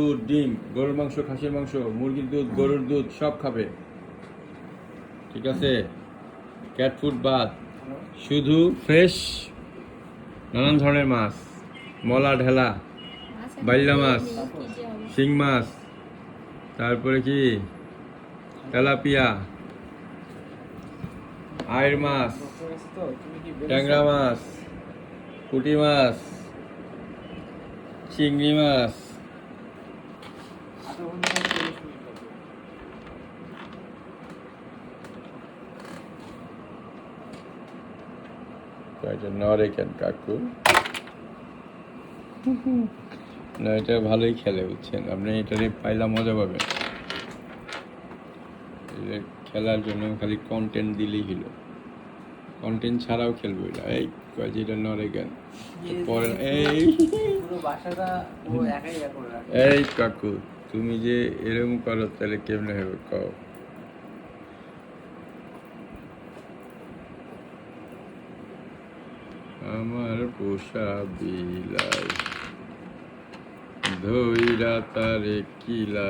দুধ, ডিম, গরুর মাংস, খাসির মাংস, মুরগির দুধ, গরুর দুধ সব খাবে, ঠিক আছে? ক্যাট ফুড বাদ, শুধু ফ্রেশ নানান ধরনের মাছ, মলা ঢেলা, বাইলা মাছ, শিং মাছ, তারপরে কি তেলাপিয়া, আইড় মাছ, ট্যাংরা মাছ, পুঁটি মাছ, চিংড়ি মাছ, এটা নড়ে কেন কাকু? না, এটা ভালোই খেলে, বুঝছেন? আপনি এটা নিয়ে পাইলা মজা পাবেন। খেলার জন্য খালি কন্টেন্ট দিলেই হলো, কন্টেন্ট ছাড়াও খেলবো এটা। এই কয় যেটা নড়ে কেন পরে, এই কাকু তুমি যে এরকম করো তাহলে কেমনে হবে কও? আমার পোষা বিলাই ধইরা তারে কিলা